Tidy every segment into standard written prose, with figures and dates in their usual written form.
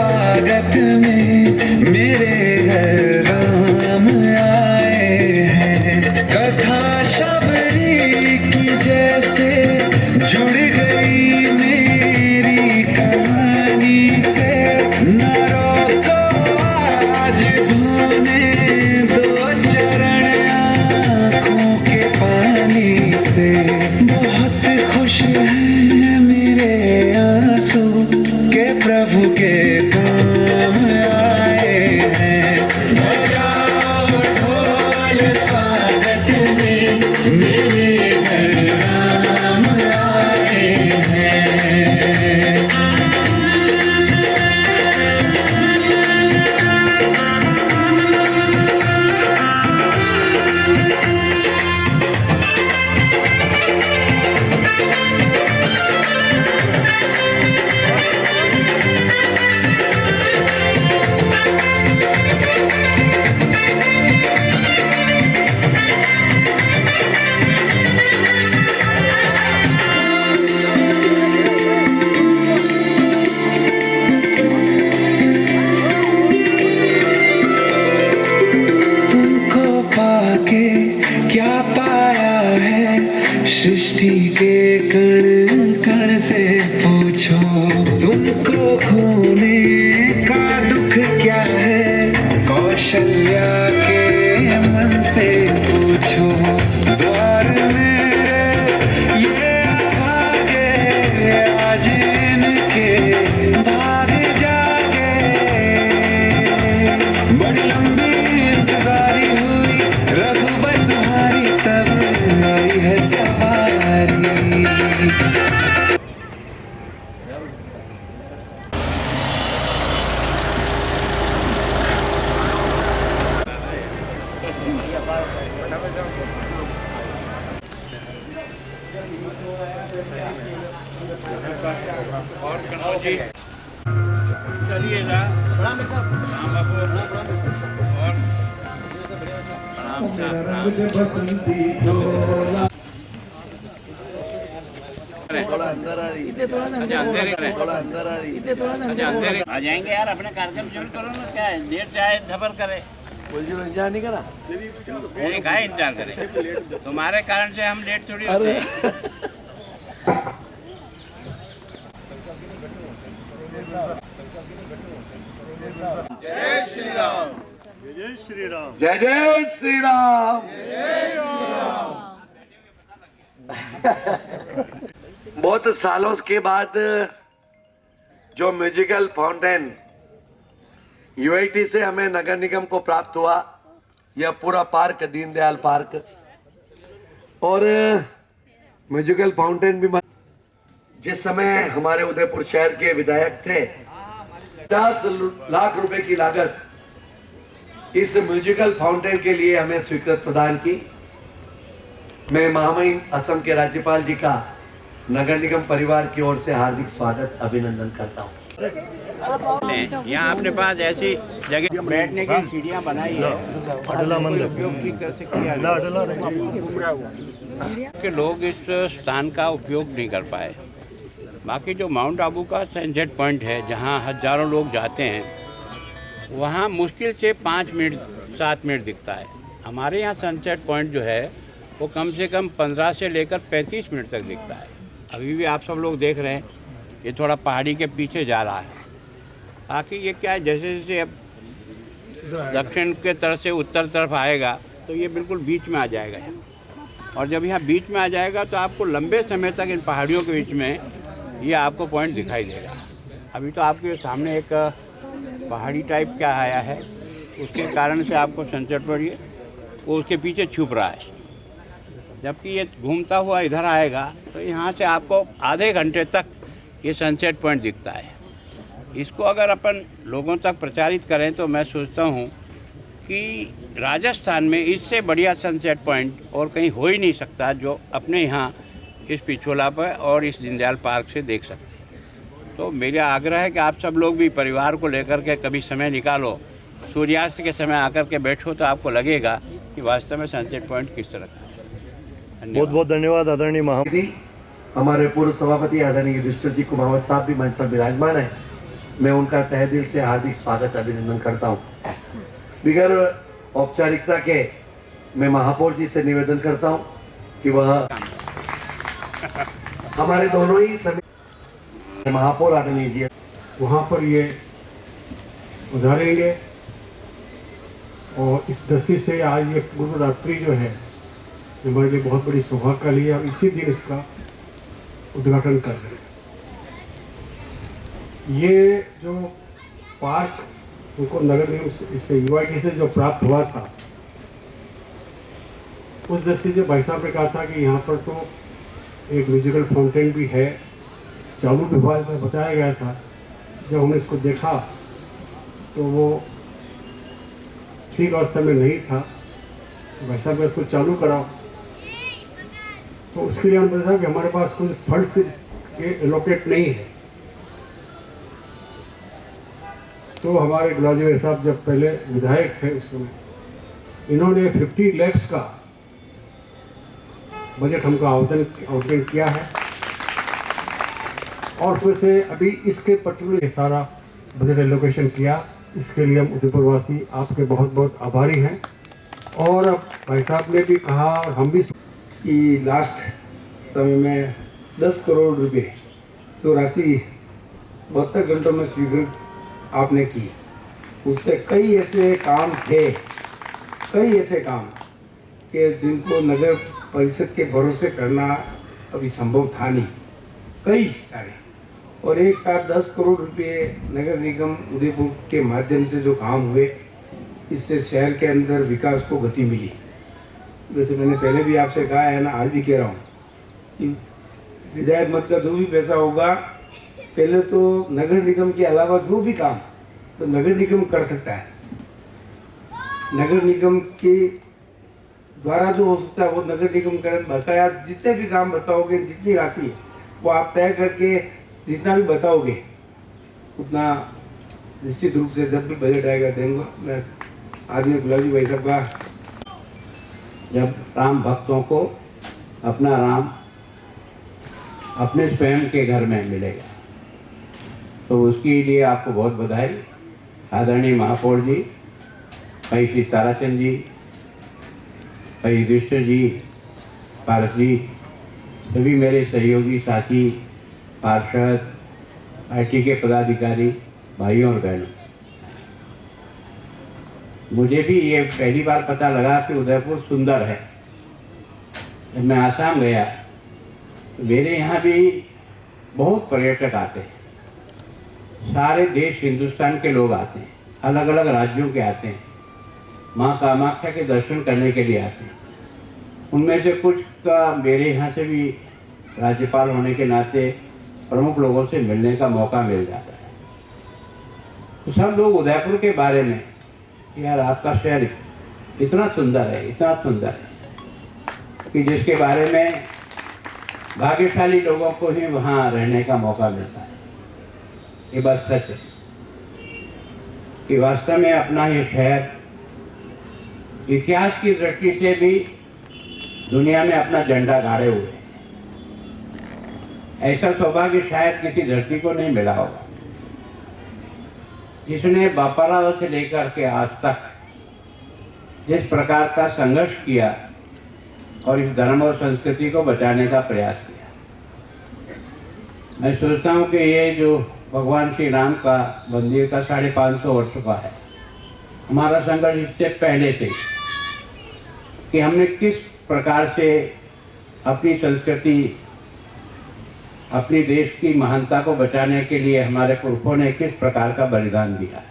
स्वागत में मेरे घर राम आए हैं। कथा शबरी की जैसे जुड़ गई मेरी कहानी से। न रोको आज धोने दो चरण आँखों के पानी से। बहुत खुश है मेरे आंसू के प्रभु के काम आए हैं। बजाओ ढोल स्वागत में मेरे घर राम आए हैं। पाके क्या पाया है सृष्टि के कण कण से पूछो। तुमको खोने का दुख क्या है कौशल्या के मन से पूछो। द्वार मेरे ये भागे आज इनके भाग जागे। बड़ी लंबी इंतजारी हुई रघुबर तुम्हारी तब आई है सवारी। चलिएगा आ जाएंगे यार। अपने कार्यक्रम शुरू करो ना। क्या है लेट चाहे धबर करे। इंतजार नहीं करा। मैंने कहा इंतजार करे। तुम्हारे कारण से हम लेट थोड़ी होते हैं। जय श्री राम। जय श्री राम। जय जय श्री राम। बहुत सालों के बाद जो म्यूजिकल फाउंटेन यूआईटी से हमें नगर निगम को प्राप्त हुआ, यह पूरा पार्क दीनदयाल पार्क और म्यूजिकल फाउंटेन भी जिस समय हमारे उदयपुर शहर के विधायक थे 50 लाख रुपए की लागत इस म्यूजिकल फाउंटेन के लिए हमें स्वीकृत प्रदान की। मैं महामहिम असम के राज्यपाल जी का नगर निगम परिवार की ओर से हार्दिक स्वागत अभिनंदन करता हूँ। यहाँ अपने पास ऐसी जगह बैठने की सीढ़ियाँ बनाई है कि लोग इस स्थान का उपयोग नहीं कर पाए। बाकी जो माउंट आबू का सनसेट पॉइंट है जहाँ हजारों लोग जाते हैं, वहाँ मुश्किल से 5 मिनट 7 मिनट दिखता है। हमारे यहाँ सनसेट पॉइंट जो है वो कम से कम 15 से लेकर 35 मिनट तक दिखता है। अभी भी आप सब लोग देख रहे हैं ये थोड़ा पहाड़ी के पीछे जा रहा है। बाकी ये क्या है, जैसे जैसे अब दक्षिण के तरफ से उत्तर तरफ आएगा तो ये बिल्कुल बीच में आ जाएगा यहाँ। और जब यहाँ बीच में आ जाएगा तो आपको लंबे समय तक इन पहाड़ियों के बीच में ये आपको पॉइंट दिखाई देगा। अभी तो आपके सामने एक पहाड़ी टाइप क्या आया है, उसके कारण से आपको सनसेट पर ये वो उसके पीछे छुप रहा है। जबकि ये घूमता हुआ इधर आएगा तो यहाँ से आपको आधे घंटे तक ये सनसेट पॉइंट दिखता है। इसको अगर अपन लोगों तक प्रचारित करें तो मैं सोचता हूँ कि राजस्थान में इससे बढ़िया सनसेट पॉइंट और कहीं हो ही नहीं सकता जो अपने यहाँ इस पिछोला पर और इस दीनदयाल पार्क से देख सकते हैं। तो मेरा आग्रह है कि आप सब लोग भी परिवार को लेकर के कभी समय निकालो, सूर्यास्त के समय आकर के बैठो तो आपको लगेगा कि वास्तव में सनसेट पॉइंट किस तरह का। बहुत बहुत धन्यवाद आदरणीय हमारे पूर्व सभापति आदरणीय युधिष्ठिर जी कुमावत साहब भी मंच पर विराजमान है। मैं उनका तहे दिल से हार्दिक स्वागत अभिनंदन करता हूँ। बिगर औपचारिकता के मैं महापौर जी से निवेदन करता हूँ कि वह हमारे दोनों ही सभी महापौर आदरणीय जी वहाँ पर ये उधारेंगे और इस दृष्टि से आज ये पूर्व रात्रि जो है हमारे लिए बहुत बड़ी सौभाग्य का लिए और इसी दिन इसका उद्घाटन कर रहे हैं। ये जो पार्क उनको नगर निगम से यूआईटी से जो प्राप्त हुआ था उस दृष्टि से भाई साहब ने कहा था कि यहाँ पर तो एक म्यूजिकल फाउंटेन भी है, चालू विभाग में बताया गया था। जब हमने इसको देखा तो वो ठीक अवस्था में नहीं था, भाई साहब ने इसको चालू कराओ। तो उसके लिए हमने बताया कि हमारे पास कुछ फंड्स के एलोकेट नहीं है। तो हमारे गुलाबजी भाई साहब जब पहले विधायक थे उस समय इन्होंने 50 लाख का बजट हमको आवंटन किया है और उसमें से अभी इसके पर्टिकुलर सारा बजट एलोकेशन किया। इसके लिए हम उदयपुर वासी आपके बहुत बहुत आभारी हैं। और भाई साहब ने भी कहा और हम भी कि लास्ट समय में 10 करोड़ रुपए जो राशि 72 घंटों में स्वीकृत आपने की, उससे कई ऐसे काम थे, कई ऐसे काम कि जिनको नगर परिषद के भरोसे करना अभी संभव था नहीं, कई सारे। और एक साथ 10 करोड़ रुपए नगर निगम उदयपुर के माध्यम से जो काम हुए, इससे शहर के अंदर विकास को गति मिली। जैसे मैंने पहले भी आपसे कहा है ना, आज भी कह रहा हूँ कि विधायक मत का जो भी पैसा होगा, पहले तो नगर निगम के अलावा जो भी काम तो नगर निगम कर सकता है। नगर निगम के द्वारा जो हो सकता है वो नगर निगम करें। बकाया जितने भी काम बताओगे, जितनी राशि है वो आप तय करके जितना भी बताओगे उतना निश्चित रूप से जब भी बजट आएगा देंगे। मैं आदमी गुलाबजी भाई साहब का जब राम भक्तों को अपना राम अपने स्वयं के घर में मिलेगा तो उसके लिए आपको बहुत बधाई। आदरणीय महापौर जी, भाई श्री ताराचंद जी, भाई युधिष्ठिर जी, पारस जी, सभी मेरे सहयोगी साथी, पार्षद, पार्टी के पदाधिकारी, भाइयों और बहनों, मुझे भी ये पहली बार पता लगा कि उदयपुर सुंदर है। जब मैं आसाम गया तो मेरे यहाँ भी बहुत पर्यटक आते हैं, सारे देश हिंदुस्तान के लोग आते हैं, अलग अलग राज्यों के आते हैं, माँ कामाख्या के दर्शन करने के लिए आते हैं। उनमें से कुछ का मेरे यहाँ से भी राज्यपाल होने के नाते प्रमुख लोगों से मिलने का मौका मिल जाता है। तो सब लोग उदयपुर के बारे में, यार आपका शहर इतना सुंदर है, इतना सुंदर है कि जिसके बारे में भाग्यशाली लोगों को ही वहाँ रहने का मौका मिलता है। ये बात सच है कि वास्तव में अपना ये शहर इतिहास की दृष्टि से भी दुनिया में अपना झंडा गाड़े हुए है। ऐसा सौभाग्य शायद किसी धरती को नहीं मिला होगा जिसने बापाराव से लेकर के आज तक जिस प्रकार का संघर्ष किया और इस धर्म और संस्कृति को बचाने का प्रयास किया। मैं सोचता हूँ कि ये जो भगवान श्री राम का मंदिर का 550 वर्ष का है, हमारा संघर्ष इससे पहले से कि हमने किस प्रकार से अपनी संस्कृति, अपनी देश की महानता को बचाने के लिए हमारे पुरखों ने किस प्रकार का बलिदान दिया।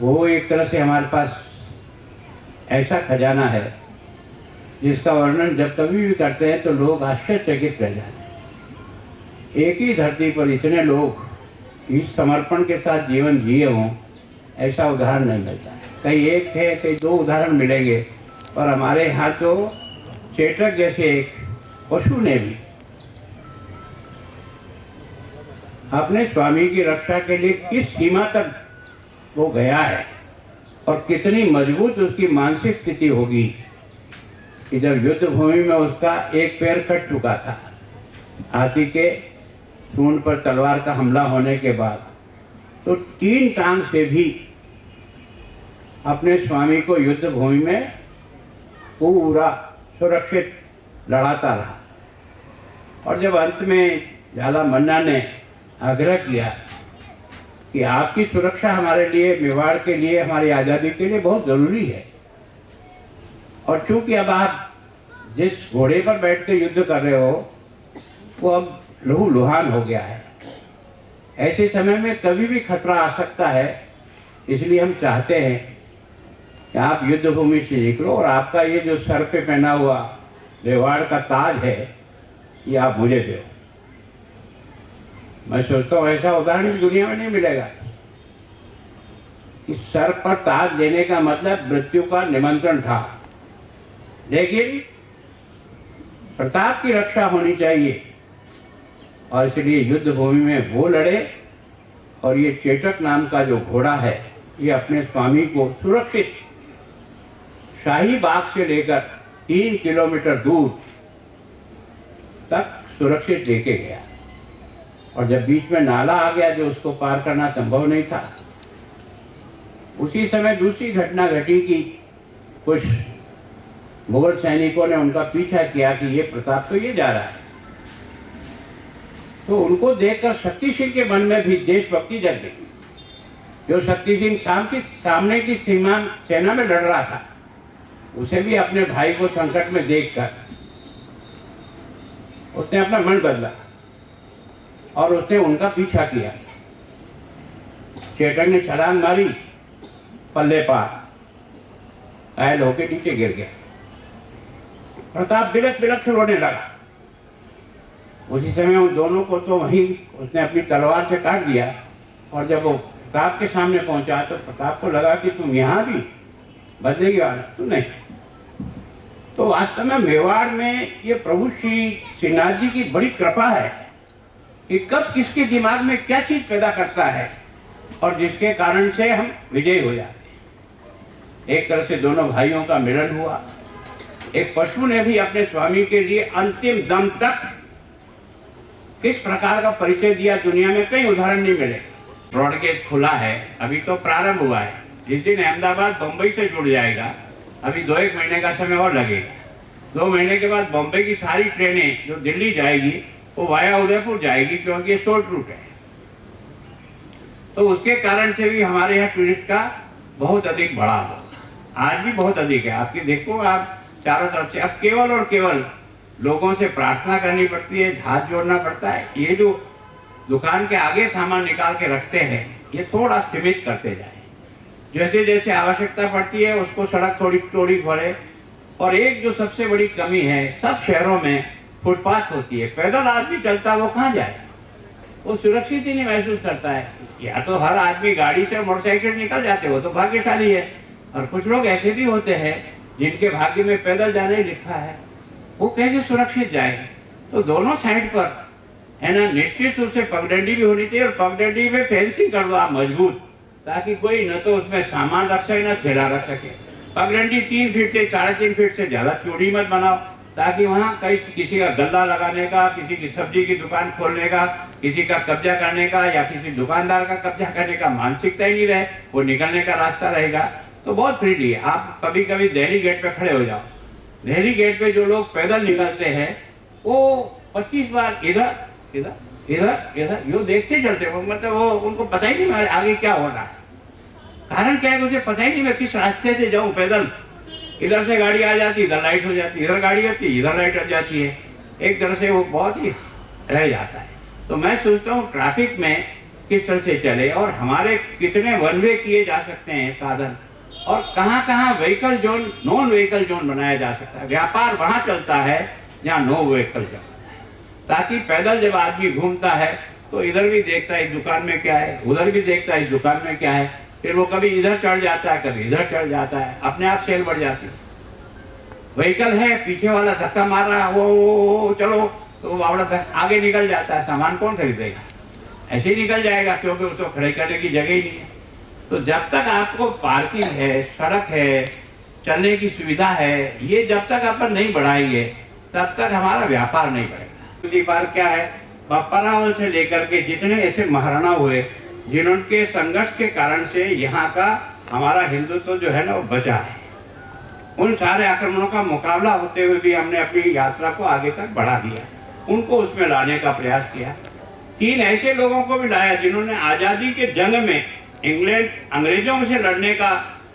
वो एक तरह से हमारे पास ऐसा खजाना है जिसका वर्णन जब कभी भी करते हैं तो लोग आश्चर्यचकित रह जाते हैं। एक ही धरती पर इतने लोग इस समर्पण के साथ जीवन जिए हों, ऐसा उदाहरण नहीं मिलता। कई एक थे, कई दो उदाहरण मिलेंगे, और हमारे यहाँ तो चेटक जैसे एक पशु ने भी अपने स्वामी की रक्षा के लिए किस सीमा तक वो गया है और कितनी मजबूत उसकी मानसिक स्थिति होगी कि जब युद्ध भूमि में उसका एक पैर कट चुका था हाथी के सूंड पर तलवार का हमला होने के बाद तो 3 टांग से भी अपने स्वामी को युद्ध भूमि में पूरा सुरक्षित लड़ाता रहा। और जब अंत में झाला मन्ना ने आग्रह किया कि आपकी सुरक्षा हमारे लिए, मेवाड़ के लिए, हमारी आज़ादी के लिए बहुत ज़रूरी है, और चूंकि अब आप जिस घोड़े पर बैठ कर युद्ध कर रहे हो वो अब लहू लुहान हो गया है, ऐसे समय में कभी भी खतरा आ सकता है, इसलिए हम चाहते हैं कि आप युद्ध भूमि से निकलो और आपका ये जो सर पे पहना हुआ मेवाड़ का ताज है ये आप मुझे दो। मैं सोचता हूँ ऐसा उदाहरण दुनिया में नहीं मिलेगा कि सर पर ताज लेने का मतलब मृत्यु का निमंत्रण था, लेकिन प्रताप की रक्षा होनी चाहिए और इसलिए युद्ध भूमि में वो लड़े और ये चेटक नाम का जो घोड़ा है ये अपने स्वामी को सुरक्षित शाही बाग से लेकर 3 किलोमीटर दूर तक सुरक्षित लेके गया। और जब बीच में नाला आ गया जो उसको पार करना संभव नहीं था, उसी समय दूसरी घटना घटी कि कुछ मुगल सैनिकों ने उनका पीछा किया कि ये प्रताप तो ये जा रहा है। तो उनको देखकर शक्ति सिंह के मन में भी देशभक्ति जग गई। जो शक्ति सिंह सामने की सेना में लड़ रहा था, उसे भी अपने भाई को संकट में देखकर उसने अपना मन बदला और उसने उनका पीछा किया। चेतक ने छलांग मारी, पल्ले पार, घायल होकर नीचे गिर गया। प्रताप बिलख बिलख से रोने लगा। उसी समय उन दोनों को तो वहीं उसने अपनी तलवार से काट दिया। और जब वो प्रताप के सामने पहुंचा तो प्रताप को लगा कि तुम यहाँ भी बदलेगी वाला तू नहीं। तो वास्तव में मेवाड़ में ये प्रभु श्री श्रीनाथ जी की बड़ी कृपा है कि कब किसके दिमाग में क्या चीज़ पैदा करता है और जिसके कारण से हम विजयी हो जाते हैं। एक तरह से दोनों भाइयों का मिलन हुआ। एक पशु ने भी अपने स्वामी के लिए अंतिम दम तक किस प्रकार का परिचय दिया, दुनिया में कई उदाहरण नहीं मिले। ब्रॉडगेज खुला है, अभी तो प्रारंभ हुआ है। जिस दिन अहमदाबाद बम्बई से जुड़ जाएगा, अभी 2-1 महीने का समय और लगेगा। 2 महीने के बाद बम्बई की सारी ट्रेनें जो दिल्ली जाएगी वो वाया उदयपुर जाएगी, क्योंकि ये शॉर्ट रूट है। तो उसके कारण से भी हमारे यहाँ टूरिस्ट का बहुत अधिक बढ़ा होगा। आज भी बहुत अधिक है। आपकी देखो आप चारों तरफ से अब केवल और केवल लोगों से प्रार्थना करनी पड़ती है, हाथ जोड़ना पड़ता है। ये जो दुकान के आगे सामान निकाल के रखते हैं ये थोड़ा सीमित करते जाए, जैसे जैसे आवश्यकता पड़ती है उसको सड़क थोड़ी खोले। और एक जो सबसे बड़ी कमी है, सब शहरों में फुटपाथ होती है, पैदल आदमी चलता है वो कहाँ जाए, वो सुरक्षित ही नहीं महसूस करता है। या तो हर आदमी गाड़ी से मोटरसाइकिल निकल जाते हो तो भाग्यशाली है, और कुछ लोग ऐसे भी होते हैं जिनके भाग्य में पैदल जाने लिखा है, वो कैसे सुरक्षित जाएंगे। तो दोनों साइड पर है ना निश्चित रूप से पगडंडी भी होनी चाहिए, और पगडंडी में फेंसिंग कर दो आप मजबूत, ताकि कोई न तो उसमें सामान रख सके न थैला रख सके। पगडंडी 3 फीट से 3.5 फीट से ज़्यादा चौड़ी मत बनाओ, ताकि वहाँ कहीं किसी का गल्ला लगाने का, किसी की सब्जी की दुकान खोलने का, किसी का कब्जा करने का या किसी दुकानदार का कब्जा करने का मानसिकता ही नहीं रहे, वो निकलने का रास्ता रहेगा। तो बहुत फ्रीली है। आप कभी कभी दिल्ली गेट पे खड़े हो जाओ, दिल्ली गेट पे जो लोग पैदल निकलते हैं वो 25 बार इधर इधर इधर इधर यूँ देखते चलते, वो मतलब वो उनको पता ही नहीं आगे क्या हो रहा है। कारण क्या है, मुझे पता ही नहीं मैं किस रास्ते से जाऊँ पैदल। इधर से गाड़ी आ जाती, इधर लाइट हो जाती, इधर गाड़ी आती, इधर लाइट हो जाती है। एक तरह से वो बहुत ही रह जाता है। तो मैं सोचता हूँ ट्रैफिक में किस तरह से चले और हमारे कितने वन वे किए जा सकते हैं साधन, और कहाँ कहाँ vehicle zone, non vehicle zone बनाया जा सकता है। व्यापार वहाँ चलता है जहाँ नो व्हीकल चलता है, ताकि पैदल जब आदमी घूमता है तो इधर भी देखता है इस दुकान में क्या है, उधर भी देखता है इस दुकान में क्या है, फिर वो कभी इधर चढ़ जाता है कभी इधर चढ़ जाता है, अपने आप सेल बढ़ जाती है। व्हीकल है, पीछे वाला धक्का मार रहा है, वो चलो, तो वो बावड़ा आगे निकल जाता है, सामान कौन खरीदेगा, ऐसे ही निकल जाएगा, क्योंकि उसको खड़े करने की जगह ही नहीं है। तो जब तक आपको पार्किंग है, सड़क है, चलने की सुविधा है, ये जब तक अपन नहीं बढ़ाएंगे तब तक हमारा व्यापार नहीं बढ़ेगा। दूसरी बात क्या है, बप्परावल से लेकर के जितने ऐसे महाराणा हुए जिनके संघर्ष के कारण से यहाँ का हमारा हिंदुत्व जो है ना वो बचा है, उन सारे आक्रमणों का मुकाबला होते हुए भी हमने अपनी यात्रा को आगे तक बढ़ा दिया, उनको उसमें लाने का प्रयास किया। 3 ऐसे लोगों को भी लाया जिन्होंने आज़ादी के जंग में इंग्लैंड अंग्रेजों से लड़ने का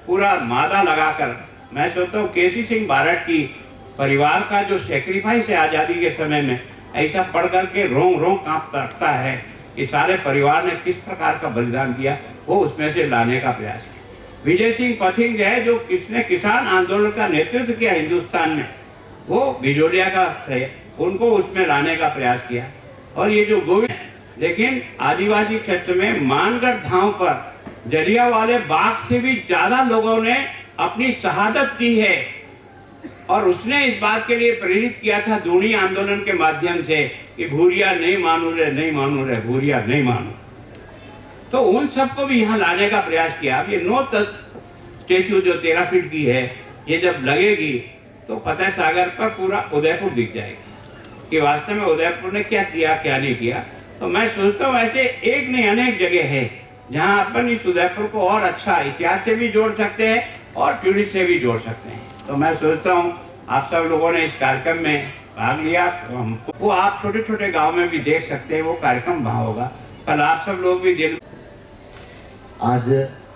पूरा मादा लगाकर, मैं सोचता हूँ केसी सिंह भारत की परिवार का जो सेक्रीफाइस है आज़ादी के समय में, ऐसा पढ़ करके रोंग रोंग कांप रखता है कि सारे परिवार ने किस प्रकार का बलिदान दिया, वो उसमें से लाने का प्रयास किया। विजय सिंह पथिंग है जो किसने किसान आंदोलन का नेतृत्व किया हिंदुस्तान में, वो भिजोलिया का है, उनको उसमें लाने का प्रयास किया। और ये जो गोविंद, लेकिन आदिवासी क्षेत्र में मानगढ़ धाम पर जलियांवाले बाग से भी ज़्यादा लोगों ने अपनी शहादत दी है, और उसने इस बात के लिए प्रेरित किया था दूनी आंदोलन के माध्यम से कि भूरिया नहीं मानू रे, नहीं मानू रे, भूरिया नहीं मानू। तो उन सबको भी यहाँ लाने का प्रयास किया। अब ये 9 स्टेच्यू जो 13 फीट की है, ये जब लगेगी तो फतेह सागर पर पूरा उदयपुर दिख जाएगा कि वास्तव में उदयपुर ने क्या किया क्या नहीं किया। तो मैं सोचता हूँ ऐसे एक नहीं अनेक जगह है जहाँ अपन इस उदयपुर को और अच्छा इतिहास से भी जोड़ सकते हैं और टूरिस्ट से भी जोड़ सकते हैं। तो मैं सोचता हूँ आप सब लोगों ने इस कार्यक्रम में भाग लिया, तो वो आप छोटे छोटे गांव में भी देख सकते हैं, वो कार्यक्रम वहाँ होगा। कल आप सब लोग भी दिल आज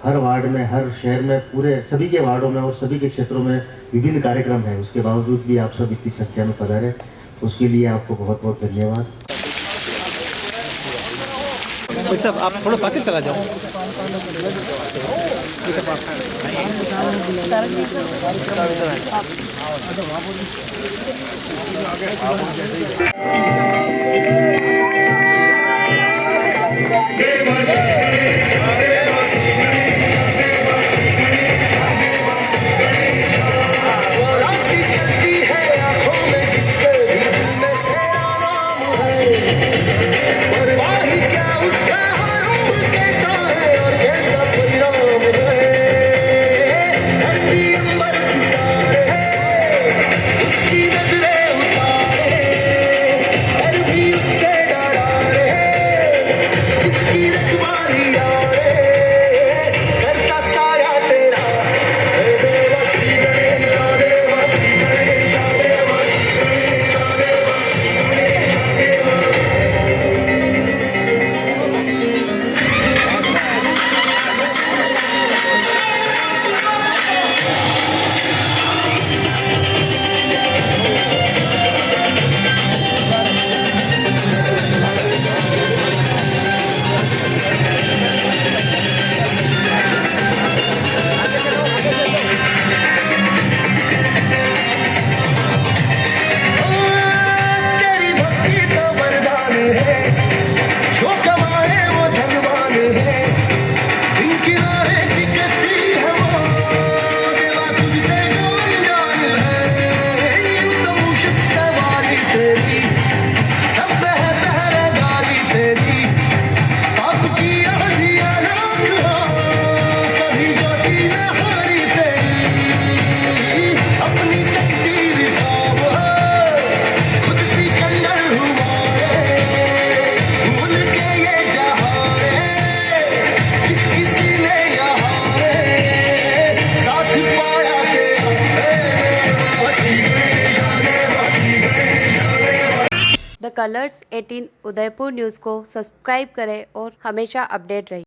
हर वार्ड में, हर शहर में, पूरे सभी के वार्डों में और सभी के क्षेत्रों में विभिन्न कार्यक्रम हैं, उसके बावजूद भी आप सब इतनी संख्या में पधारे, उसके लिए आपको बहुत बहुत धन्यवाद। साहब आप थोड़ा पास चला जाओ। द कलर्स 18 उदयपुर न्यूज़ को सब्सक्राइब करें और हमेशा अपडेट रहिए।